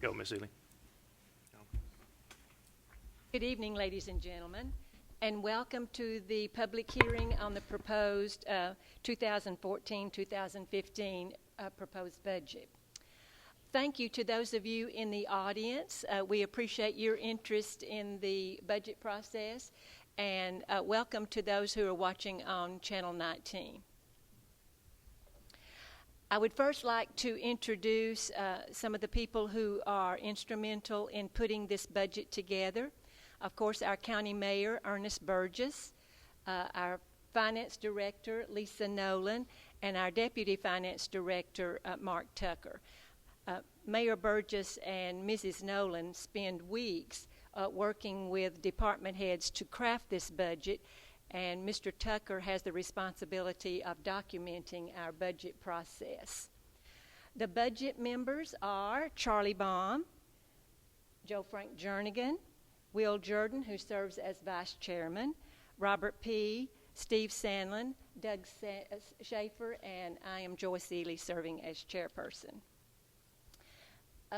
Go, Ms. Ely. Good evening, ladies and gentlemen, and welcome to the public hearing on the proposed 2014-2015 proposed budget. Thank you to those of you in the audience. We appreciate your interest in the budget process, and welcome to those who are watching on Channel 19. I would first like to introduce some of the people who are instrumental in putting this budget together. Of course, our County Mayor, Ernest Burgess, our Finance Director, Lisa Nolan, and our Deputy Finance Director, Mark Tucker. Mayor Burgess and Mrs. Nolan spend weeks working with department heads to craft this budget, and Mr. Tucker has the responsibility of documenting our budget process. The budget members are Charlie Baum, Joe Frank Jernigan, Will Jordan, who serves as Vice Chairman, Robert P., Steve Sandlin, Doug Schaefer, and I am Joyce Ely serving as Chairperson.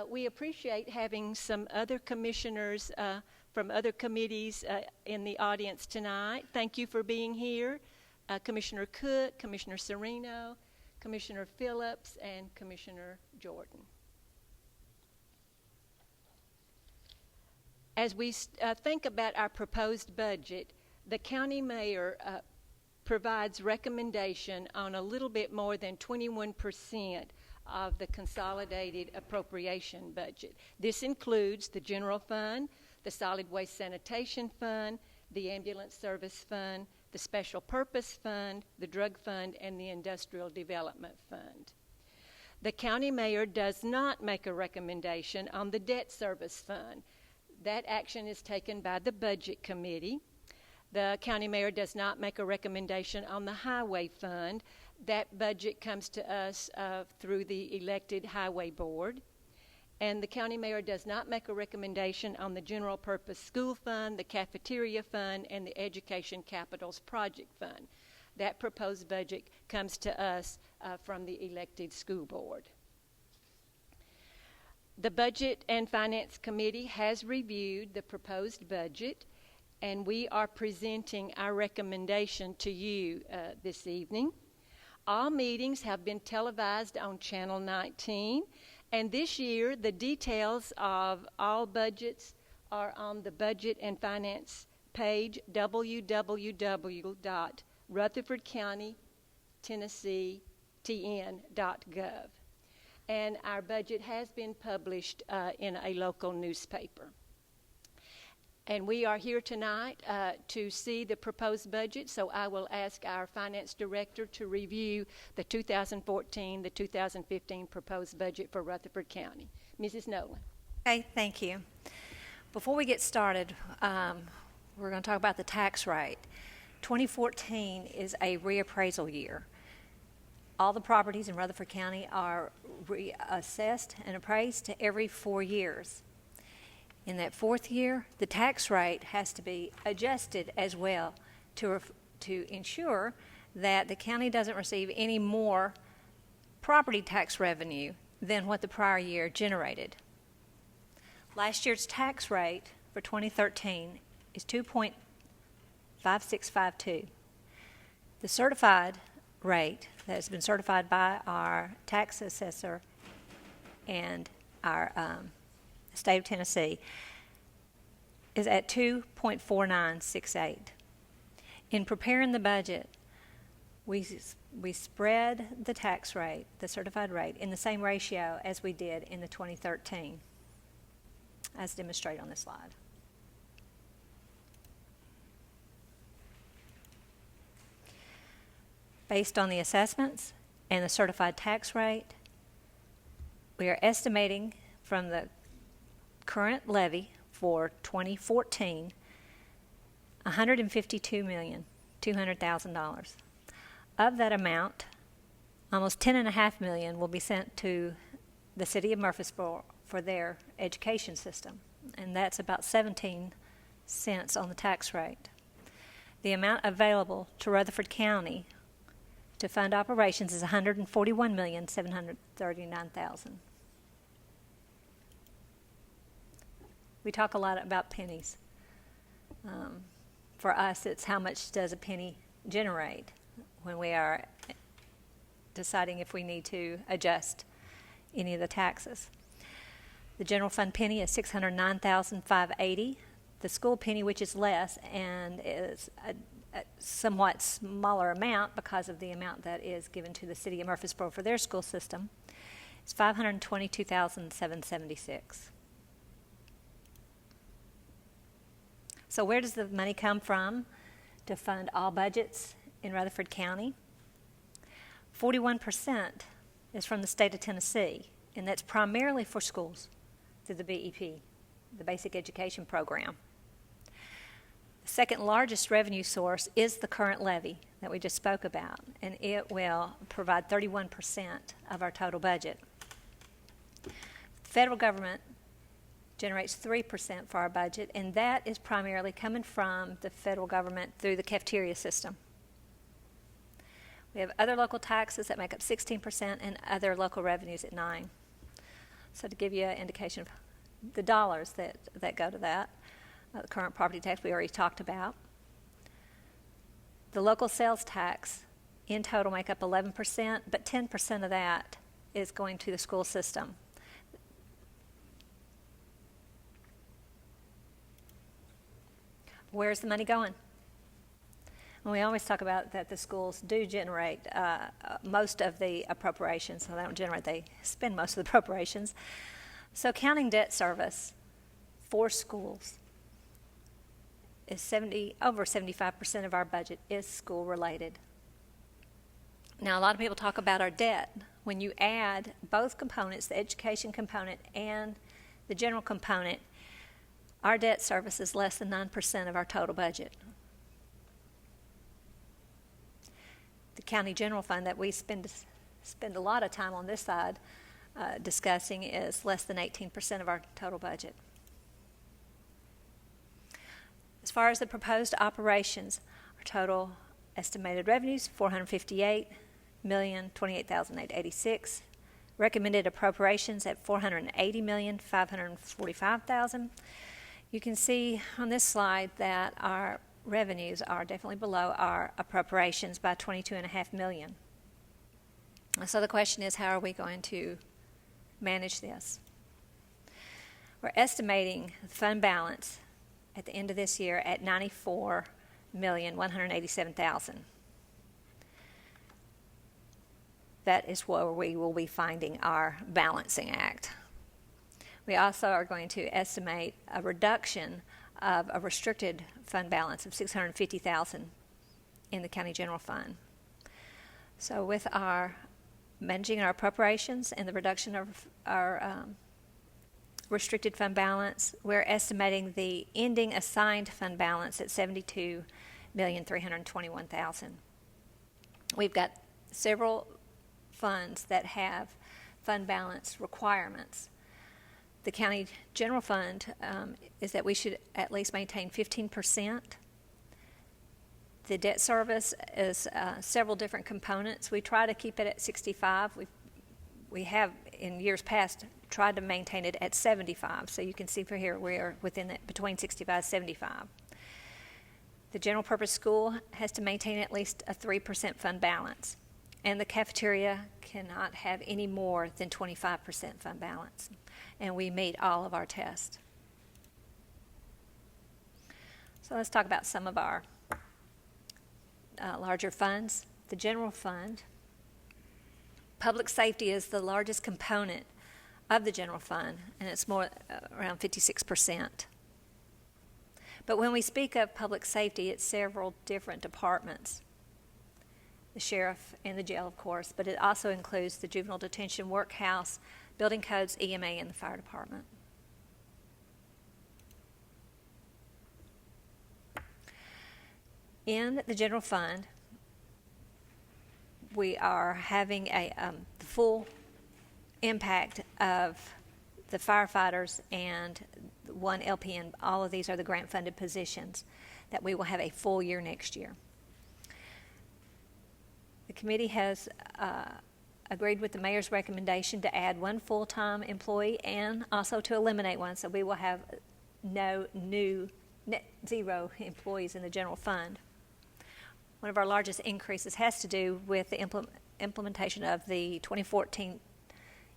We appreciate having some other commissioners from other committees in the audience tonight. Thank you for being here. Commissioner Cook, Commissioner Sereno, Commissioner Phillips, and Commissioner Jordan. As we think about our proposed budget, the county mayor provides recommendation on a little bit more than 21% of the consolidated appropriation budget. This includes the general fund, the solid waste sanitation fund, the ambulance service fund, the special purpose fund, the drug fund, and the industrial development fund. The county mayor does not make a recommendation on the debt service fund. That action is taken by the budget committee. The county mayor does not make a recommendation on the highway fund. That budget comes to us through the elected highway board. And the county mayor does not make a recommendation on the general purpose school fund, the cafeteria fund, and the education capitals project fund. That proposed budget comes to us from the elected school board. The Budget and Finance Committee has reviewed the proposed budget, and we are presenting our recommendation to you this evening. All meetings have been televised on Channel 19, and this year the details of all budgets are on the Budget and Finance page, www.rutherfordcountytennessee.tn.gov. And our budget has been published in a local newspaper. And we are here tonight to see the proposed budget, so I will ask our finance director to review the 2014, the 2015 proposed budget for Rutherford County. Mrs. Nolan. Okay, thank you. Before we get started, we're going to talk about the tax rate. 2014 is a reappraisal year. All the properties in Rutherford County are reassessed and appraised every 4 years. In that fourth year, the tax rate has to be adjusted as well to ensure that the county doesn't receive any more property tax revenue than what the prior year generated. Last year's tax rate for 2013 is 2.5652. The certified rate that has been certified by our tax assessor and our state of Tennessee is at 2.4968. In preparing the budget, we spread the tax rate, the certified rate, in the same ratio as we did in the 2013, as demonstrated on this slide. Based on the assessments and the certified tax rate, we are estimating from the current levy for 2014 $152,200,000. Of that amount, almost $10.5 million will be sent to the city of Murfreesboro for their education system, and that's about 17 cents on the tax rate. The amount available to Rutherford County to fund operations is $141,739,000. We talk a lot about pennies. For us, it's how much does a penny generate when we are deciding if we need to adjust any of the taxes. The general fund penny is $609,580. The school penny, which is less and is a somewhat smaller amount because of the amount that is given to the city of Murfreesboro for their school system, is $522,776. So where does the money come from to fund all budgets in Rutherford County? 41% is from the state of Tennessee, and that's primarily for schools through the BEP, the Basic Education Program. The second largest revenue source is the current levy that we just spoke about, and it will provide 31% of our total budget. The federal government generates 3% for our budget, and that is primarily coming from the federal government through the cafeteria system. We have other local taxes that make up 16% and other local revenues at 9%. So to give you an indication of the dollars that go to that, the current property tax we already talked about. The local sales tax in total make up 11%, but 10% of that is going to the school system. Where's the money going? And we always talk about that the schools do generate most of the appropriations. So they don't generate, they spend most of the appropriations. So counting debt service for schools is over 75% of our budget is school related. Now a lot of people talk about our debt. When you add both components, the education component and the general component, our debt service is less than 9% of our total budget. The county general fund that we spend a lot of time on this side discussing is less than 18% of our total budget. As far as the proposed operations, our total estimated revenues, $458,028,886. Recommended appropriations at $480,545,000. You can see on this slide that our revenues are definitely below our appropriations by $22.5 million. So the question is, how are we going to manage this? We're estimating the fund balance at the end of this year at $94,187,000. That is where we will be finding our balancing act. We also are going to estimate a reduction of a restricted fund balance of $650,000 in the county general fund. So with our managing our appropriations and the reduction of our restricted fund balance, we're estimating the ending assigned fund balance at $72,321,000. We've got several funds that have fund balance requirements. The county general fund is that we should at least maintain 15%. The debt service is several different components. We try to keep it at 65. We have in years past tried to maintain it at 75. So you can see for here we're within that, between 65 and 75. The general purpose school has to maintain at least a 3% fund balance. And the cafeteria cannot have any more than 25% fund balance. And we meet all of our tests. So let's talk about some of our larger funds. The general fund. Public safety is the largest component of the general fund, and it's more around 56%. But when we speak of public safety, it's several different departments. The sheriff and the jail, of course, but it also includes the juvenile detention workhouse, building codes, EMA, and the fire department. In the general fund, we are having the full impact of the firefighters and one LPN. All of these are the grant-funded positions that we will have a full year next year. The committee has agreed with the mayor's recommendation to add one full-time employee and also to eliminate one, so we will have no new net zero employees in the general fund. One of our largest increases has to do with the implementation of the 2014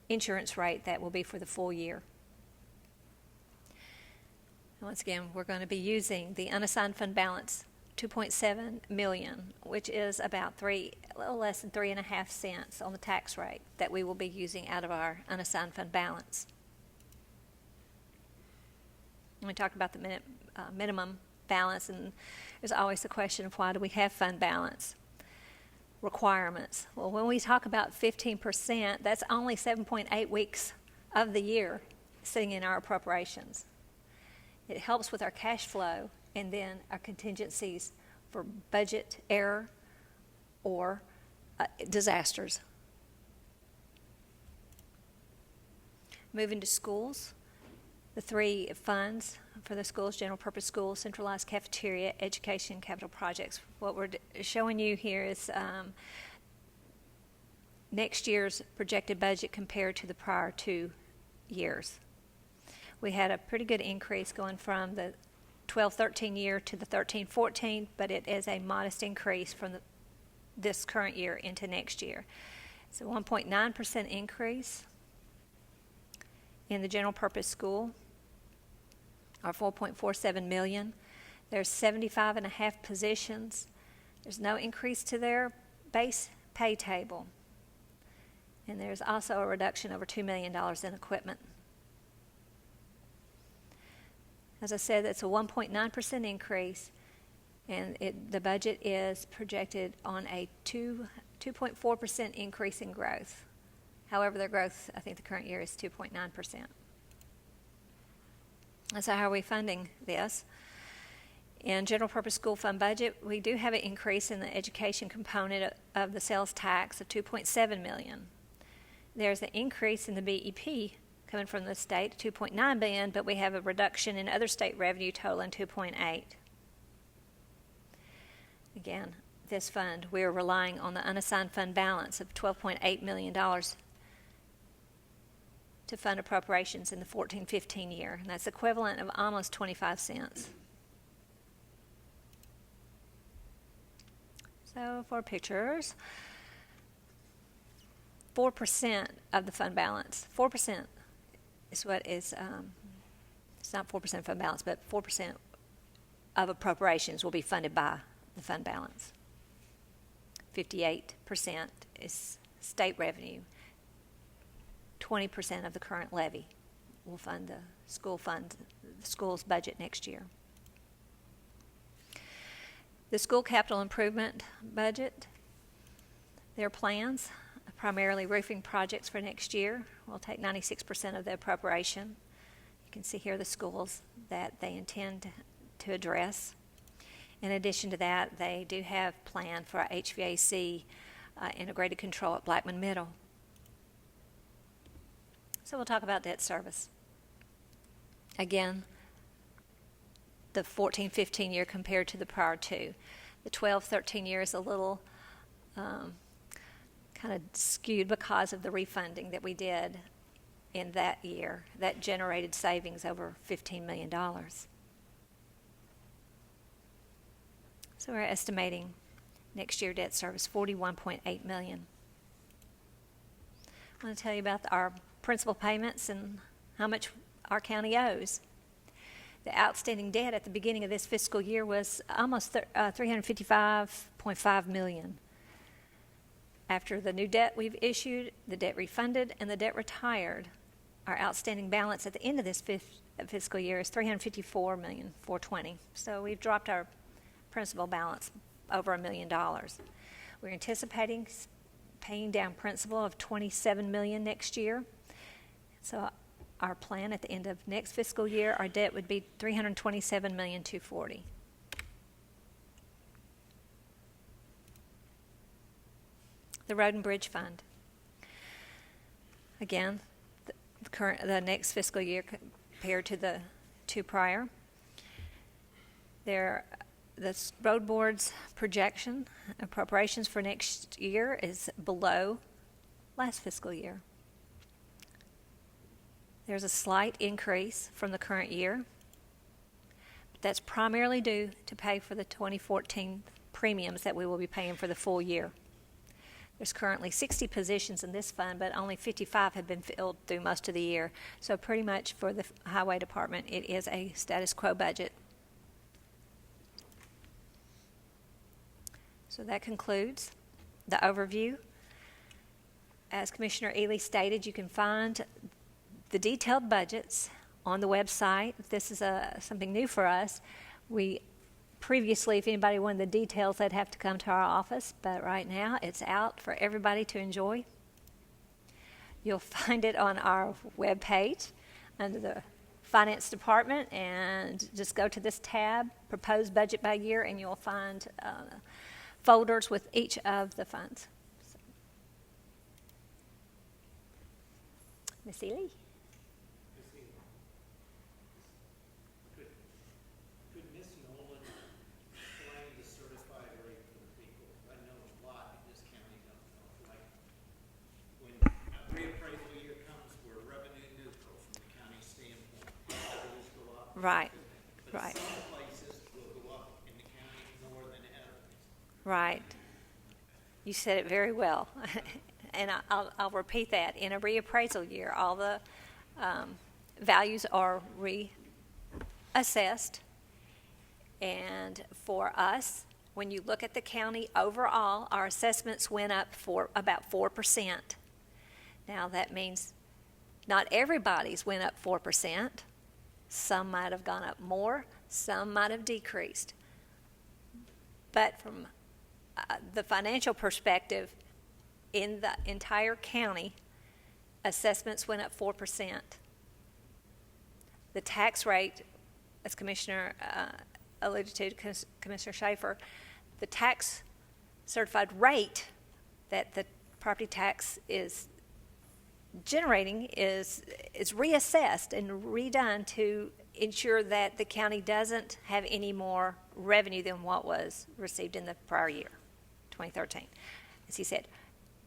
insurance rate that will be for the full year. Once again, we're going to be using the unassigned fund balance, $2.7 million, which is about a little less than 3.5 cents on the tax rate that we will be using out of our unassigned fund balance. We talked about the minimum balance, and there's always the question of why do we have fund balance requirements. Well, when we talk about 15%, that's only 7.8 weeks of the year sitting in our appropriations. It helps with our cash flow and then our contingencies for budget error or disasters. Moving to schools, the three funds for the schools: general purpose schools, centralized cafeteria, education, capital projects. What we're showing you here is next year's projected budget compared to the prior 2 years. We had a pretty good increase going from the 12-13 year to the 13-14, but it is a modest increase from this current year into next year. It's a 1.9% increase in the general purpose school, or $4.47 million. There's 75.5 positions. There's no increase to their base pay table. And there's also a reduction over $2 million in equipment. As I said, that's a 1.9% increase, and the budget is projected on a 2.4% increase in growth. However, their growth, I think the current year is 2.9%. And so how are we funding this? In general purpose school fund budget, we do have an increase in the education component of the sales tax of $2.7 million. There's an increase in the BEP coming from the state, $2.9 billion, but we have a reduction in other state revenue totaling $2.8. Again, this fund, we are relying on the unassigned fund balance of $12.8 million to fund appropriations in the 14-15 year, and that's equivalent of almost 25 cents. So for pictures, 4% of the fund balance, 4% is what is, it's not 4% fund balance, but 4% of appropriations will be funded by the fund balance. 58% is state revenue. 20% of the current levy will fund the school's budget next year. The school capital improvement budget, their plans, primarily roofing projects for next year, will take 96% of the appropriation. You can see here the schools that they intend to address. In addition to that, they do have planned for HVAC integrated control at Blackman Middle. So we'll talk about debt service. Again, the 14-15 year compared to the prior 2. The 12-13 year is a little kind of skewed because of the refunding that we did in that year. That generated savings over $15 million. So we're estimating next year debt service $41.8 million. I want to tell you about our principal payments and how much our county owes. The outstanding debt at the beginning of this fiscal year was almost $355.5 million. After the new debt we've issued, the debt refunded, and the debt retired, our outstanding balance at the end of this fiscal year is $354,420,000. So we've dropped our principal balance over $1 million. We're anticipating paying down principal of $27 million next year. So our plan at the end of next fiscal year, our debt would be $327,240,000. The Road and Bridge Fund. Again, the next fiscal year compared to the 2 prior. The road board's projection appropriations for next year is below last fiscal year. There's a slight increase from the current year. That's primarily due to pay for the 2014 premiums that we will be paying for the full year. There's currently 60 positions in this fund, but only 55 have been filled through most of the year. So pretty much for the highway department, it is a status quo budget. So that concludes the overview. As Commissioner Ely stated, you can find the detailed budgets on the website. This is something new for us. We previously, if anybody wanted the details, they'd have to come to our office, but right now it's out for everybody to enjoy. You'll find it on our webpage under the Finance Department, and just go to this tab, Proposed Budget by Year, and you'll find folders with each of the funds. So. Ms. Ely? Right, right. Some places will go up in the county more than others. Right. You said it very well. And I'll repeat that. In a reappraisal year, all the values are reassessed. And for us, when you look at the county overall, our assessments went up for about 4%. Now that means not everybody's went up 4%. Some might have gone up more, some might have decreased. But from the financial perspective, in the entire county, assessments went up 4%. The tax rate, as Commissioner alluded to, Commissioner Schaefer, the tax certified rate that the property tax is generating is reassessed and redone to ensure that the county doesn't have any more revenue than what was received in the prior year, 2013. As he said,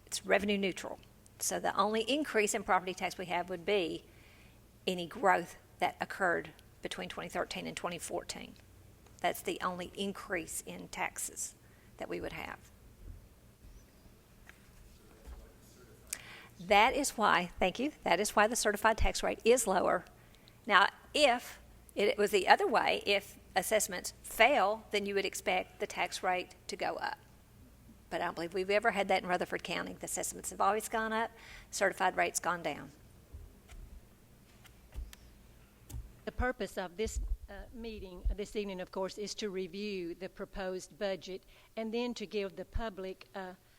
it's revenue neutral. So the only increase in property tax we have would be any growth that occurred between 2013 and 2014. That's the only increase in taxes that we would have. That is why, thank you, that is why the certified tax rate is lower. Now, if it was the other way, if assessments fail, then you would expect the tax rate to go up. But I don't believe we've ever had that in Rutherford County. The assessments have always gone up, certified rate's gone down. The purpose of this meeting this evening, of course, is to review the proposed budget and then to give the public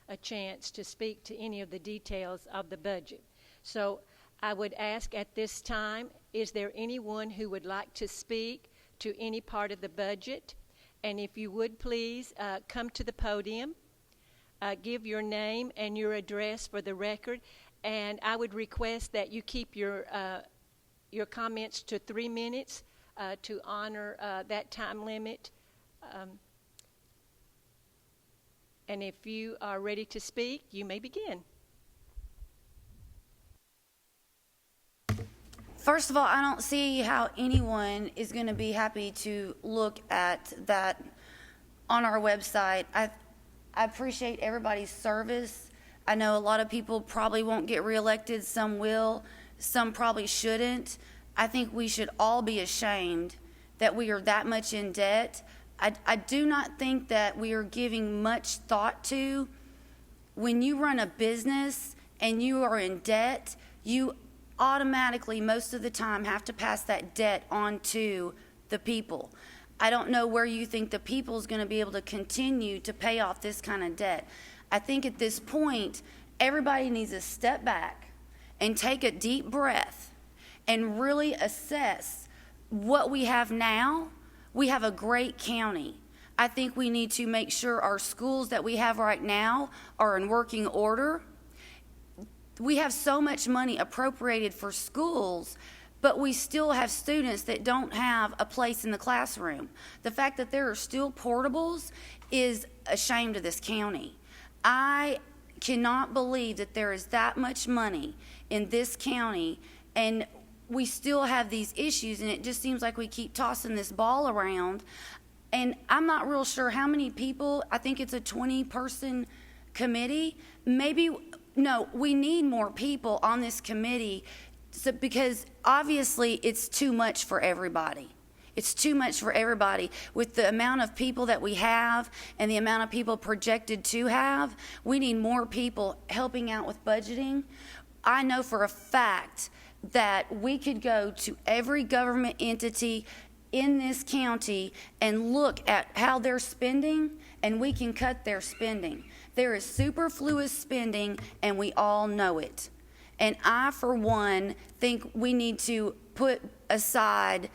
a chance to speak to any of the details of the budget. So I would ask at this time, is there anyone who would like to speak to any part of the budget? And if you would please come to the podium, give your name and your address for the record, and I would request that you keep your comments to 3 minutes to honor that time limit. And if you are ready to speak, you may begin. First of all, I don't see how anyone is going to be happy to look at that on our website. I appreciate everybody's service. I know a lot of people probably won't get reelected. Some will. Some probably shouldn't. I think we should all be ashamed that we are that much in debt. I do not think that we are giving much thought to when you run a business and you are in debt, you automatically, most of the time, have to pass that debt on to the people. I don't know where you think the people is going to be able to continue to pay off this kind of debt. I think at this point, everybody needs to step back and take a deep breath and really assess what we have now. We have a great county. I think we need to make sure our schools that we have right now are in working order. We have so much money appropriated for schools, but we still have students that don't have a place in the classroom. The fact that there are still portables is a shame to this county. I cannot believe that there is that much money in this county, and we still have these issues, and it just seems like we keep tossing this ball around. And I'm not real sure how many people, I think it's a 20-person committee. Maybe, no, we need more people on this committee because obviously it's too much for everybody. It's too much for everybody. With the amount of people that we have and the amount of people projected to have, we need more people helping out with budgeting. I know for a fact that we could go to every government entity in this county and look at how they're spending, and we can cut their spending. There is superfluous spending, and we all know it. And I, for one, think we need to put aside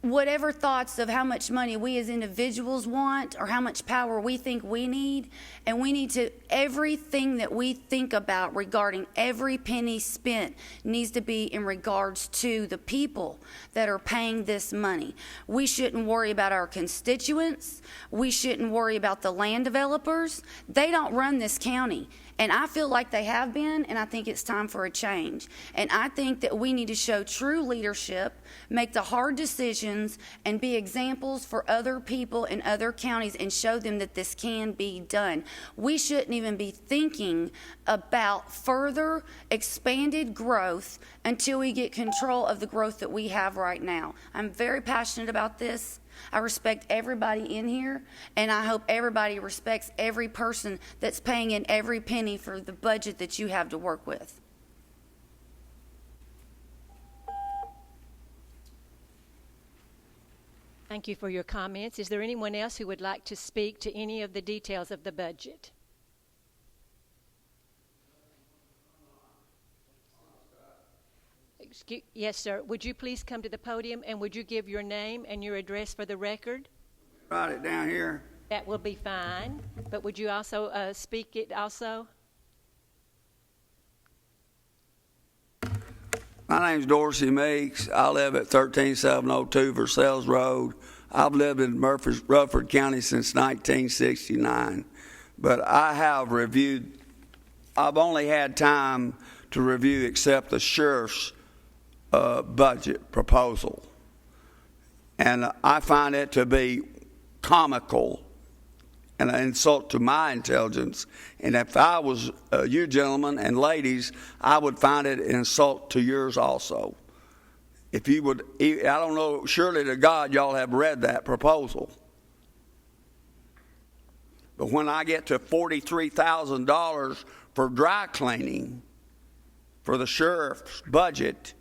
whatever thoughts of how much money we as individuals want or how much power we think we need, and we need to, everything that we think about regarding every penny spent needs to be in regards to the people that are paying this money. We shouldn't worry about our constituents. We shouldn't worry about the land developers. They don't run this county. And I feel like they have been, and I think it's time for a change. And I think that we need to show true leadership, make the hard decisions, and be examples for other people in other counties and show them that this can be done. We shouldn't even be thinking about further expanded growth until we get control of the growth that we have right now. I'm very passionate about this. I respect everybody in here, and I hope everybody respects every person that's paying in every penny for the budget that you have to work with. Thank you for your comments. Is there anyone else who would like to speak to any of the details of the budget? Yes, sir. Would you please come to the podium, and would you give your name and your address for the record? Write it down here. That will be fine. But would you also speak it also? My name's Dorsey Meeks. I live at 13702 Versailles Road. I've lived in Rutherford County since 1969. But I have reviewed, I've only had time to review except the sheriff's budget proposal. And I find it to be comical and an insult to my intelligence. And if I was you gentlemen and ladies, I would find it an insult to yours also. If you would, I don't know, surely to God y'all have read that proposal. But when I get to $43,000 for dry cleaning for the sheriff's budget,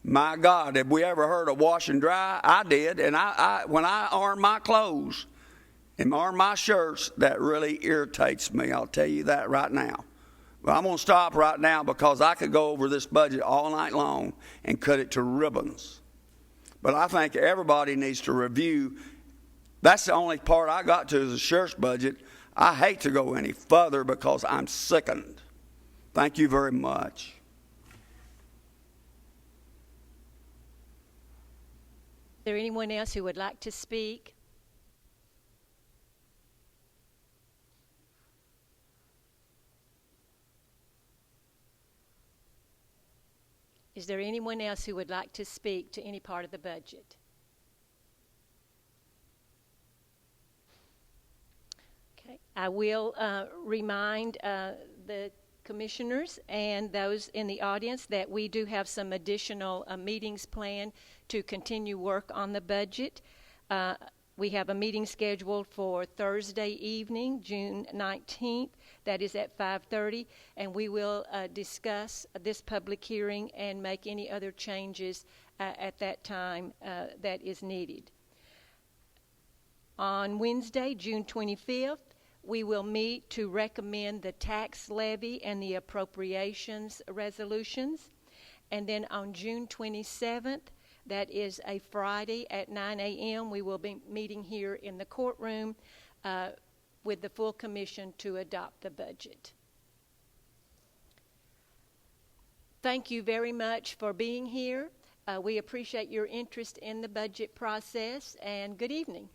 my God, have we ever heard of wash and dry? I did, and I when I iron my clothes and iron my shirts, that really irritates me. I'll tell you that right now. But I'm going to stop right now because I could go over this budget all night long and cut it to ribbons. But I think everybody needs to review. That's the only part I got to is the sheriff's budget. I hate to go any further because I'm sickened. Thank you very much. Is there anyone else who would like to speak? Is there anyone else who would like to speak to any part of the budget? Okay, I will remind the commissioners and those in the audience that we do have some additional meetings planned to continue work on the budget. We have a meeting scheduled for Thursday evening, June 19th. That is at 5:30, and we will discuss this public hearing and make any other changes at that time that is needed. On Wednesday, June 25th, we will meet to recommend the tax levy and the appropriations resolutions. And then on June 27th, that is a Friday at 9 a.m., we will be meeting here in the courtroom with the full commission to adopt the budget. Thank you very much for being here. We appreciate your interest in the budget process, and good evening.